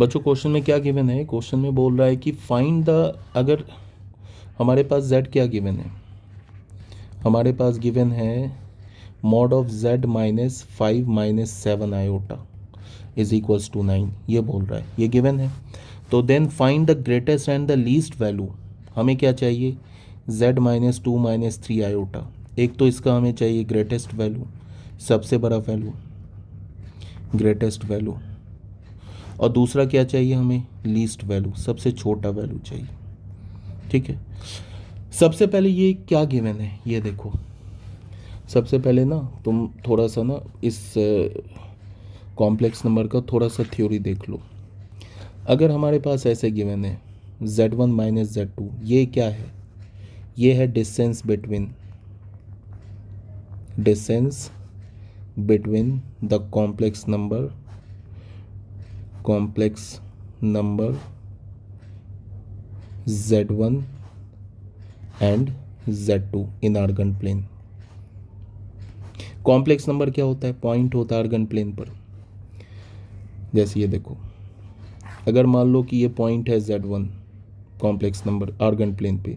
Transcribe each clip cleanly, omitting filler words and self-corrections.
बच्चों क्वेश्चन में क्या गिवन है? क्वेश्चन में बोल रहा है कि फाइंड द, अगर हमारे पास z क्या गिवन है, हमारे पास गिवन है mod of z minus 5 minus 7 iota is equals to 9, ये बोल रहा है, ये गिवन है। तो then find the greatest and the least value. हमें क्या चाहिए? z minus 2 minus 3 iota. एक तो इसका हमें चाहिए ग्रेटेस्ट वैल्यू, सबसे बड़ा वैल्यू, ग्रेटेस्ट वैल्यू, और दूसरा क्या चाहिए हमें? लीस्ट वैल्यू, सबसे छोटा वैल्यू चाहिए। ठीक है, सबसे पहले ये क्या गिवन है ये देखो। सबसे पहले ना तुम थोड़ा सा ना इस कॉम्प्लेक्स नंबर का थोड़ा सा थ्योरी देख लो। अगर हमारे पास ऐसे गिवन है z1 माइनस z2, ये क्या है? ये है distance between the complex number z1 and z2 in Argand plane. Complex number क्या होता है? पॉइंट होता है आर्गन प्लेन पर। जैसे ये देखो, अगर मान लो कि ये पॉइंट है z1 complex number argon plane पे,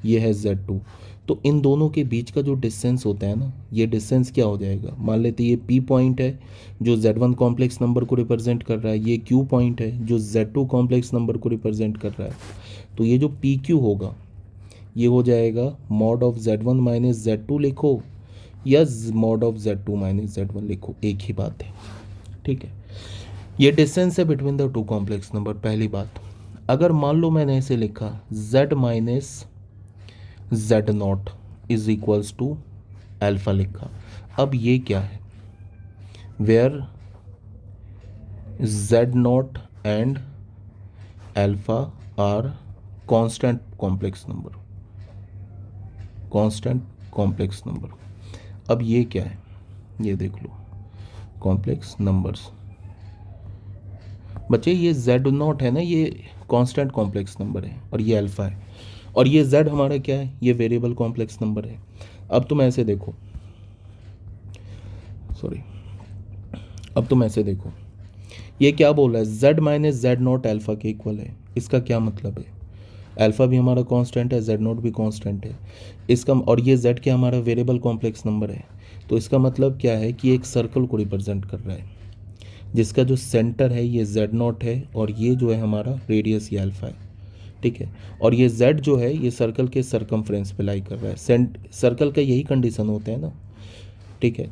ये है z2, तो इन दोनों के बीच का जो डिस्टेंस होता है ना, ये डिस्टेंस क्या हो जाएगा? मान लेते ये p पॉइंट है जो z1 कॉम्प्लेक्स नंबर को रिप्रेजेंट कर रहा है, ये q पॉइंट है जो z2 कॉम्प्लेक्स नंबर को रिप्रेजेंट कर रहा है। तो ये जो pq होगा ये हो जाएगा mod of z1 minus z2 लिखो या mod of z2 minus z1 लिखो, एक ही बात है। ठीक है, ये डिस्टेंस है between the two complex number, पहली बात। अगर मान लो मैंने ऐसे लिखा z minus z naught is equals to alpha लिखा, अब ये क्या है? Where z naught and alpha are constant complex number. अब ये क्या है? ये देख लो, कॉम्प्लेक्स नंबर्स। बच्चे ये z नॉट है ना, ये कांस्टेंट कॉम्प्लेक्स नंबर है, और ये अल्फा है, और ये z हमारा क्या है? ये वेरिएबल कॉम्प्लेक्स नंबर है। अब तुम ऐसे देखो, अब तुम ऐसे देखो, ये क्या बोल रहा है? z minus z not alpha के इक्वल है। इसका क्या मतलब है? अल्फा भी हमारा कांस्टेंट है, z नॉट भी कांस्टेंट है इसका, और ये z क्या हमारा वेरिएबल कॉम्प्लेक्स नंबर है। तो इसका मतलब क्या है कि एक सर्कल को रिप्रेजेंट कर रहा है जिसका जो सेंटर है ये z नॉट है, और ये जो है हमारा रेडियस ये अल्फा है। ठीक है, और ये z जो है ये सर्कल के सरकमफ्रेंस पे लाई कर रहा है। सर्कल का यही कंडीशन होता है ना, ठीक है,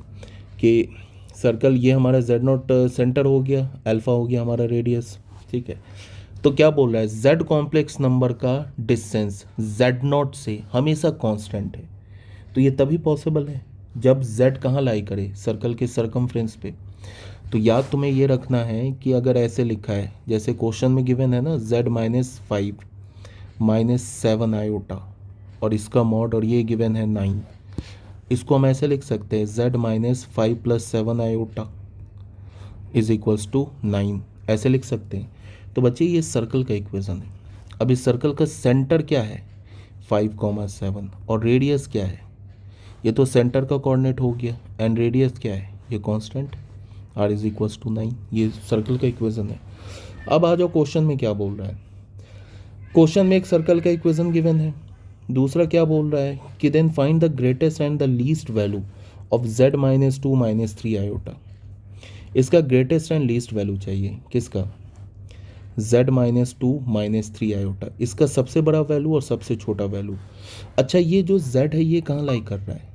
कि सर्कल ये हमारा z नॉट सेंटर हो गया, अल्फा हो गया हमारा रेडियस। ठीक है, तो क्या बोल रहा है? z कॉम्प्लेक्स नंबर का डिस्टेंस z नॉट से हमेशा कांस्टेंट है। तो ये तभी पॉसिबल है जब z कहाँ लाई करे? सर्कल के सरकमफ्रेंस पे। तो याद तुम्हें ये रखना है कि अगर ऐसे लिखा है जैसे क्वेश्चन में गिवन है ना, z माइनस 5 माइनस 7 आयोटा और इसका मॉड, और ये गिवन है 9, इसको हम ऐसे लिख सकते हैं z minus 5 plus 7 iota is equals to 9, ऐसे लिख सकते हैं। तो बच्चे ये सर्कल का इक्वेशन है। अब इस सर्कल का सेंटर क्या है? 5,7, और रेडियस क्या है? ये तो सेंटर का कोऑर्डिनेट हो गया, एंड रेडियस क्या है? ये constant r is equals to 9, ये सर्कल का इक्वेशन है। अब आ जाओ क्वेश्चन में क्या बोल रहा है। क्वेश्चन में एक सर्कल का इक्वेशन गिवन है, दूसरा क्या बोल रहा है कि then find the greatest and the least value of z minus 2 minus 3 iota. इसका ग्रेटेस्ट एंड लीस्ट वैल्यू चाहिए, किसका? z माइनस 2 माइनस 3 आयोटा, इसका सबसे बड़ा वैल्यू और सबसे छोटा वैल्यू। अच्छा, ये जो z है ये कहाँ लाई कर रहा है?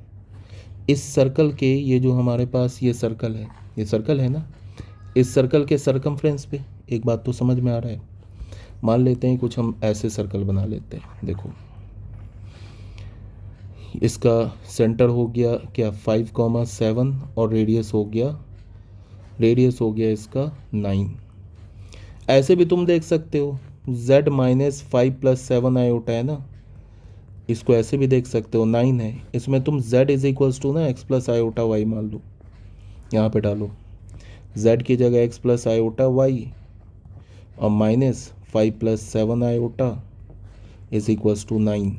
इस सर्कल के, ये जो हमारे पास ये सर्कल है, ये सर्कल है ना, इस सर्कल के सरकमफ्रेंस पे। एक बात तो समझ में आ रहा है, मान लेते हैं कुछ हम ऐसे सर्कल बना लेते हैं। देखो, इसका सेंटर हो गया क्या? 5,7, और रेडियस हो गया इसका 9। ऐसे भी तुम देख सकते हो, z माइनस 5 प्लस 7 आयोटा है ना, इसको ऐसे भी देख सकते हो 9 है, इसमें तुम z इज इक्वल्स टू ना x प्लस आयोटा वाई मान लो, यहाँ पे डालो z की जगह x प्लस आयोटा वाई और minus 5 plus 7 iota is equals to 9।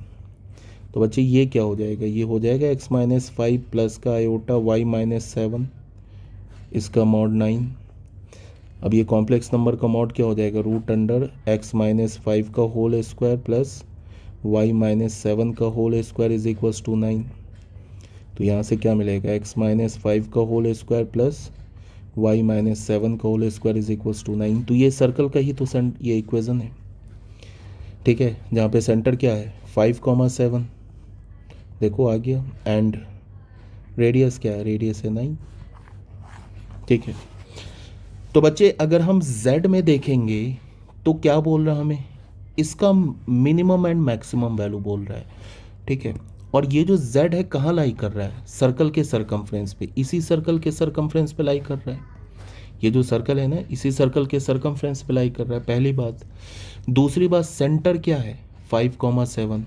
तो बच्चे ये क्या हो जाएगा? ये हो जाएगा x माइनस 5 प्लस का आयोटा y माइनस 7 इसका मॉड 9। अब ये कॉम्प्लेक्स नंबर का मॉड क्या हो जाएगा, रूट अंडर x माइनस 5 का whole square plus y minus 7 का whole square is equals to 9। तो यहाँ से क्या मिलेगा, x माइनस 5 का whole square plus y minus 7 का whole square is equals to 9। तो ये सर्कल का ही तो ये इक्वेशन है, ठीक है, जहाँ पे सेंटर क्या है 5,7, देखो आ गया, एंड रेडियस क्या है, रेडियस है 9, ठीक है। तो बच्चे अगर हम z में देखेंगे तो क्या बोल रहा है हमें, इसका मिनिमम एंड मैक्सिमम वैल्यू बोल रहा है, ठीक है। और ये जो z है कहाँ लाई कर रहा है, सर्कल के सरकमफ्रेंस पे, इसी सर्कल के सरकमफ्रेंस पे लाई कर रहा है। ये जो सर्कल है ना, इसी सर्कल के सरकमफ्रेंस पे लाई कर रहा है, पहली बात। दूसरी बात, सेंटर क्या है 5,7।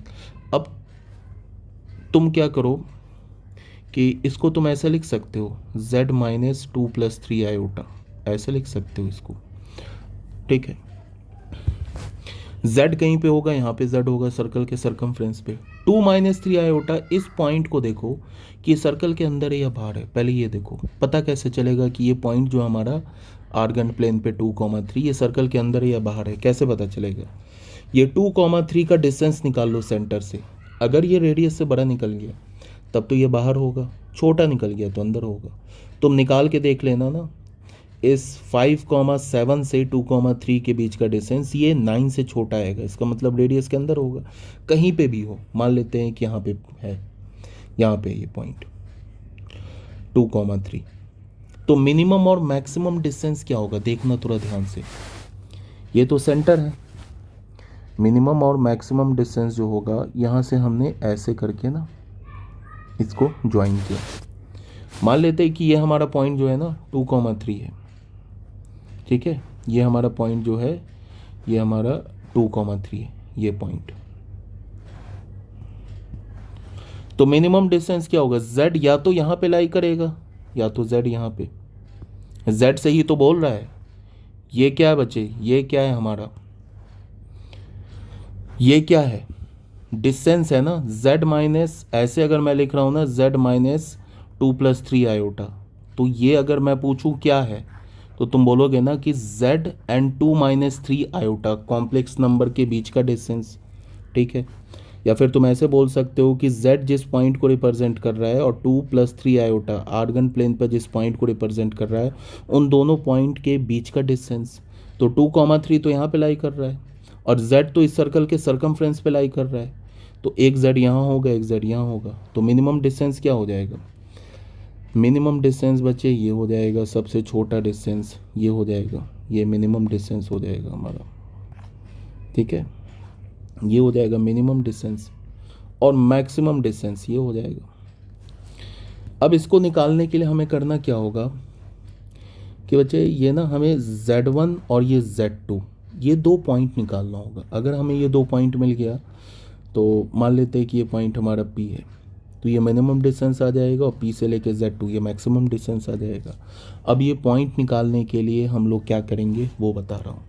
अब तुम क्या करो कि इसको तुम ऐसा लिख सकते हो z माइनस 2 प्लस 3 आयोटा, ऐसे लिख सकते हो इसको, ठीक है। z कहीं पे होगा, यहाँ पे z होगा सर्कल के सरकमफ्रेंस पे। 2 माइनस 3 आयोटा, इस पॉइंट को देखो कि सर्कल के अंदर है या बाहर है, पहले ये देखो, पता कैसे चलेगा कि ये पॉइंट जो हमारा आर्गन प्लेन पे 2,3 ये सर्कल के अंदर है या बाहर है, कैसे पता चलेगा। ये 2,3 का डिस्टेंस निकाल लो सेंटर से, अगर ये रेडियस से बड़ा निकल गया तब तो ये बाहर होगा, छोटा निकल गया तो अंदर होगा। तुम निकाल के देख लेना ना, इस 5,7 से 2,3 के बीच का डिस्टेंस ये 9 से छोटा आएगा, इसका मतलब रेडियस के अंदर होगा, कहीं पे भी हो। मान लेते हैं कि यहाँ पे है, यहाँ पे ये पॉइंट 2,3। तो मिनिमम और मैक्सिमम डिस्टेंस क्या होगा, देखना थोड़ा ध्यान से, ये तो सेंटर है, मिनिमम और मैक्सिमम डिस्टेंस जो होगा, यहाँ से हमने ऐसे करके ना इसको ज्वाइन किया। मान लेते हैं कि ये हमारा पॉइंट जो है ना 2,3 है, ठीक है, ये हमारा पॉइंट जो है ये हमारा 2,3 है, ये पॉइंट। तो मिनिमम डिस्टेंस क्या होगा, z या तो यहाँ पे लाई करेगा या तो z यहाँ पे, z से ही तो बोल रहा है। ये क्या है बच्चे, ये क्या है हमारा, ये क्या है, डिस्टेंस है ना, z माइनस, ऐसे अगर मैं लिख रहा हूँ ना z माइनस 2 प्लस 3 आयोटा, तो ये अगर मैं पूछूँ क्या है तो तुम बोलोगे ना कि z and 2 minus 3 iota complex number के बीच का डिस्टेंस, ठीक है। या फिर तुम ऐसे बोल सकते हो कि z जिस पॉइंट को रिप्रेजेंट कर रहा है और 2 प्लस 3 आयोटा आर्गन प्लेन पर जिस पॉइंट को रिप्रेजेंट कर रहा है, उन दोनों पॉइंट के बीच का डिस्टेंस। तो 2,3 तो यहाँ पे लाई कर रहा है और z तो इस सर्कल के सरकमफ्रेंस पे लाई कर रहा है, तो एक z यहाँ होगा, एक z यहाँ होगा। तो मिनिमम डिस्टेंस क्या हो जाएगा, मिनिमम डिस्टेंस बच्चे ये हो जाएगा, सबसे छोटा डिस्टेंस ये हो जाएगा, ये मिनिमम डिस्टेंस हो जाएगा हमारा, ठीक है, ये हो जाएगा मिनिमम डिस्टेंस। और मैक्सिमम डिस्टेंस ये हो जाएगा। अब इसको निकालने के लिए हमें करना क्या होगा कि बच्चे ये ना हमें z1 और ये z2 ये दो पॉइंट निकालना होगा। अगर हमें ये दो पॉइंट मिल गया तो मान लेते हैं कि ये पॉइंट हमारा P है, तो ये मिनिमम डिस्टेंस आ जाएगा और P से लेके Z2 ये मैक्सिमम डिस्टेंस आ जाएगा। अब ये पॉइंट निकालने के लिए हम लोग क्या करेंगे वो बता रहा हूँ।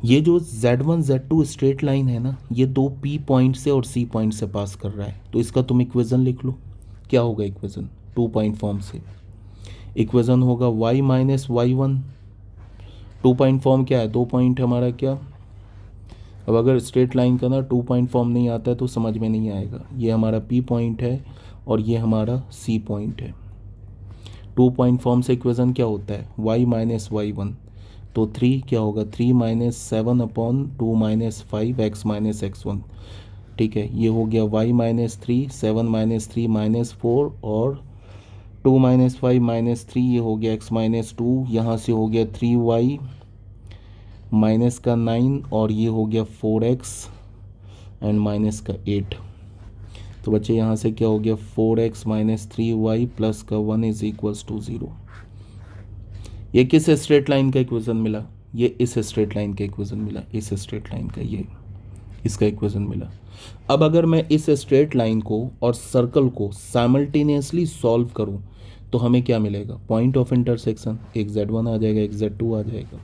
ये जो Z1 Z2 स्ट्रेट लाइन है ना, ये दो P पॉइंट से और C पॉइंट से पास कर रहा है, तो इसका तुम इक्वेशन लिख लो। क्या होगा इक्वेशन, 2 पॉइंट फॉर्म से इक्वेशन होगा y minus y1। 2 point form क्या है, 2 पॉइंट हमारा क्या, अब अगर स्ट्रेट लाइन का ना 2 पॉइंट फॉर्म नहीं आता है तो समझ में नहीं आएगा। ये हमारा P पॉइंट है और ये हमारा C पॉइंट है। 2 पॉइंट फॉर्म से इक्वेशन क्या होता है, y माइनस y1, तो 3 क्या होगा, 3 minus 7 upon 2 minus 5 x minus x1, ठीक है। ये हो गया y माइनस 3, 7 माइनस 3 माइनस 4 और 2 माइनस 5 माइनस 3, ये हो गया x माइनस 2, यहाँ से हो गया 3y माइनस का 9 और ये हो गया 4x एंड माइनस का 8। तो बच्चे यहाँ से क्या हो गया 4x माइनस 3y प्लस का 1 इज इक्वल्स टू 0। ये किस स्ट्रेट लाइन का इक्वेशन मिला, ये इस स्ट्रेट लाइन का इक्वेशन मिला, इस स्ट्रेट लाइन का ये इसका इक्वेशन मिला। अब अगर मैं इस स्ट्रेट लाइन को और सर्कल को साइमल्टेनियसली सॉल्व करूं तो हमें क्या मिलेगा, पॉइंट ऑफ इंटरसेक्शन, एक z1 आ जाएगा, एक z2 आ जाएगा,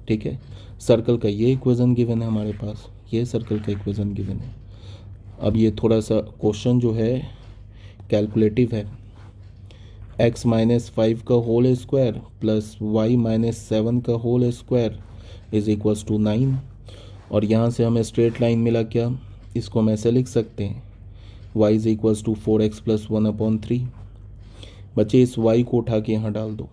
ठीक है। सर्कल का ये इक्वेशन गिवन है हमारे पास, ये सर्कल का इक्वेशन गिवन है। अब ये थोड़ा सा क्वेश्चन जो है कैलकुलेटिव है, x माइनस 5 का whole square plus y minus 7 का whole square is equals to 9। और यहाँ से हमें स्ट्रेट लाइन मिला क्या, इसको हम ऐसे लिख सकते हैं y is equals to 4x plus 1/3। बच्चे इस y को उठा के यहाँ डाल दो,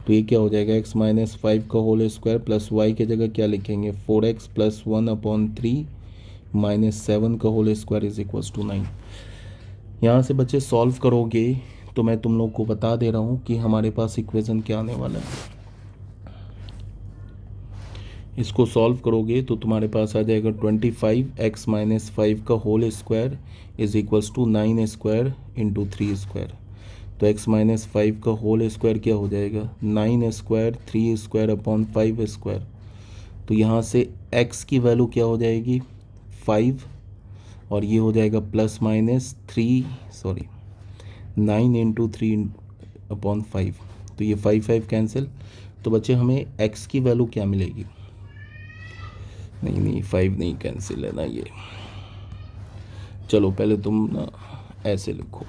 तो ये क्या हो जाएगा, x माइनस 5 का होल स्क्वायर प्लस y की जगह क्या लिखेंगे 4x प्लस 1/3 माइनस 7 का whole square is equals to 9। यहाँ से बच्चे सॉल्व करोगे तो मैं तुम लोग को बता दे रहा हूँ कि हमारे पास इक्वेशन क्या आने वाला है। इसको सॉल्व करोगे तो तुम्हारे पास आ जाएगा 25x माइनस 5 का whole square is equals to 9 square into 3 square. तो x माइनस 5 का होल स्क्वायर क्या हो जाएगा 9 स्क्वायर 3 स्क्वायर अपॉन 5 स्क्वायर। तो यहाँ से x की वैल्यू क्या हो जाएगी 5 और ये हो जाएगा प्लस माइनस 9 इंटू 3/5। तो ये 5 कैंसिल। तो बच्चे हमें x की वैल्यू क्या मिलेगी, नहीं 5 नहीं कैंसिल है ना ये। चलो पहले तुम ना ऐसे लिखो,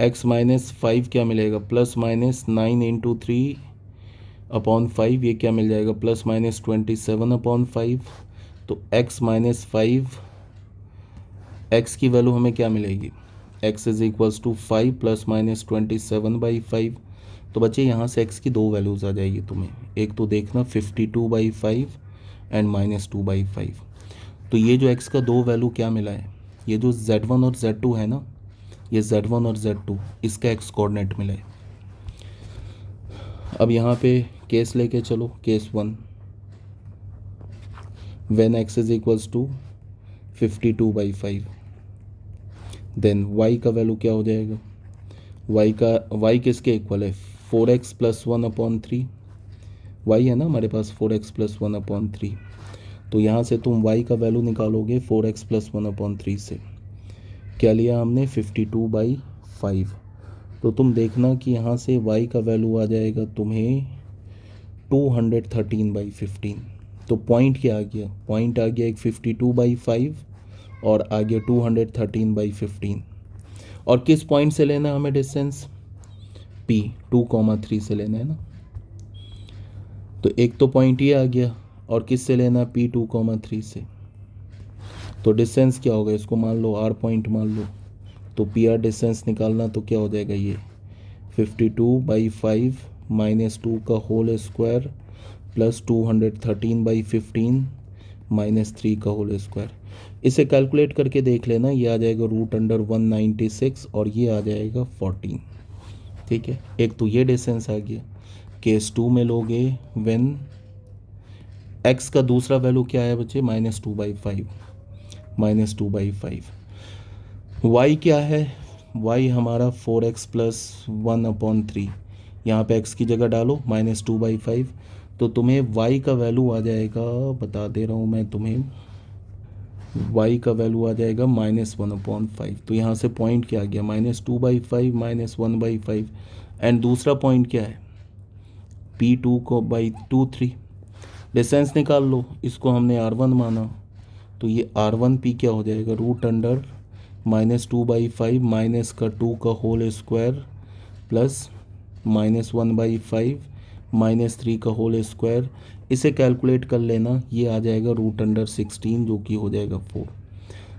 x माइनस 5 क्या मिलेगा प्लस माइनस 9 इंटू 3/5, ये क्या मिल जाएगा प्लस माइनस 27/5। तो x माइनस 5 x की वैल्यू हमें क्या मिलेगी, x is equals to 5 plus minus 27/5। तो बच्चे यहाँ से x की दो वैल्यूज़ आ जाएगी तुम्हें, एक तो देखना 52/5 एंड -2/5। तो ये जो x का दो वैल्यू क्या मिला है, ये जो z1 और z2 है ना, ये z1 और z2 इसका x कोऑर्डिनेट मिला है। अब यहाँ पे केस लेके चलो, case 1 when x is equals to 52/5, then y का वैल्यू क्या हो जाएगा, y किसके इक्वल है 4x प्लस 1/3। y है ना हमारे पास 4x प्लस 1/3। तो यहाँ से तुम y का वैल्यू निकालोगे 4x प्लस 1/3 से, क्या लिया हमने 52/5। तो तुम देखना कि यहाँ से y का वैल्यू आ जाएगा तुम्हें 213/15। तो पॉइंट क्या आ गया, पॉइंट आ गया एक 52/5 और आ गया 213/15। और किस पॉइंट से लेना हमें डिस्टेंस, P 2,3 से लेना है ना। तो एक तो पॉइंट ये आ गया और किस से लेना P 2,3 से। तो डिस्टेंस क्या होगा, इसको मान लो R पॉइंट मान लो। तो PR डिस्टेंस निकालना तो क्या हो जाएगा, ये 52/5 माइनस 2 का होल स्क्वायर प्लस 213/15 माइनस 3 का होल स्क्वायर। इसे कैलकुलेट करके देख लेना, ये आ जाएगा √196 और ये आ जाएगा 14। ठीक है, एक तो ये डिस्टेंस आ गया। केस 2 में लोगे व्हेन x का दूसरा वैल्यू क्या है बच्चे -2/5, y क्या है, y हमारा 4x प्लस 1/3। यहाँ पे x की जगह डालो -2/5, तो तुम्हें y का वैल्यू आ जाएगा, बता दे रहा हूँ मैं तुम्हें, y का वैल्यू आ जाएगा -1/5। तो यहाँ से पॉइंट क्या आ गया -2/5 -1/5। एंड दूसरा पॉइंट क्या है P2/3। डिस्टेंस निकाल लो, इसको हमने R1 माना, तो ये R1P क्या हो जाएगा -2/5 माइनस का 2 का होल स्क्वायर प्लस -1/5 माइनस 3 का होल स्क्वायर। इसे कैलकुलेट कर लेना, ये आ जाएगा √16 जो कि हो जाएगा 4।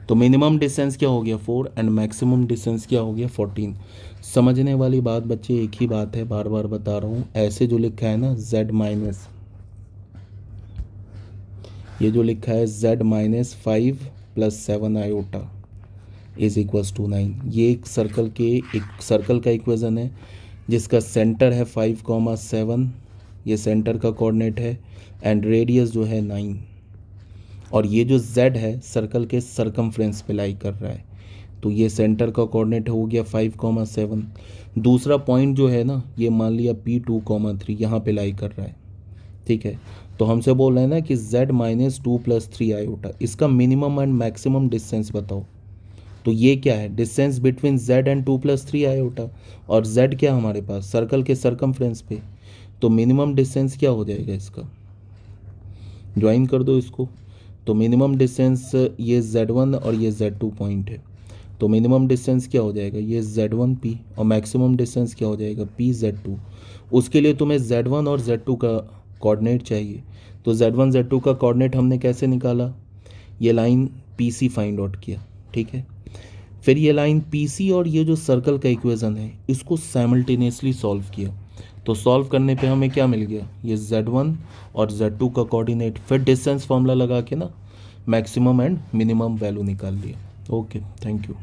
तो मिनिमम डिस्टेंस क्या हो गया 4 एंड मैक्सिमम डिस्टेंस क्या हो गया 14। समझने वाली बात बच्चे एक ही बात है, बार बार बता रहा हूँ, ऐसे जो लिखा है ना z माइनस, ये जो लिखा है z-5 plus 7 iota is equals to 9, ये एक सर्कल का इक्वेशन है जिसका सेंटर है 5,7, ये सेंटर का कोऑर्डिनेट है एंड रेडियस जो है 9, और ये जो z है सर्कल के सरकमफ्रेंस पे लाई कर रहा है। तो ये सेंटर का कोऑर्डिनेट हो गया 5,7। दूसरा पॉइंट जो है ना, ये मान लिया P2,3 यहाँ पे लाई कर रहा है। ठीक है, तो हमसे बोल रहे हैं ना कि z-2 + 3 आयोटा, इसका मिनिमम एंड मैक्सिमम डिस्टेंस बताओ। तो ये क्या है, distance between z and 2 + 3 iota, और z क्या हमारे पास सर्कल के सरकमफ्रेंस पे। तो मिनिमम डिस्टेंस क्या हो जाएगा इसका, ज्वाइन कर दो इसको। तो मिनिमम डिस्टेंस ये z1 और ये z2 पॉइंट है। तो मिनिमम डिस्टेंस क्या हो जाएगा, ये Z1P, और मैक्सिमम डिस्टेंस क्या हो जाएगा, PZ2। उसके लिए तुम्हें Z1 और Z2 का कोऑर्डिनेट चाहिए। तो Z1 Z2 का कोऑर्डिनेट हमने कैसे निकाला, ये लाइन PC फाइंड आउट किया, ठीक है। फिर ये लाइन PC और ये जो सर्कल का इक्वेशन है इसको साइमल्टेनियसली सॉल्व किया। तो सॉल्व करने पे हमें क्या मिल गया, ये Z1 और Z2 का कोऑर्डिनेट, फिर डिस्टेंस फॉर्मूला लगा के ना मैक्सिमम एंड मिनिमम वैल्यू निकाल लिया। Okay, thank you.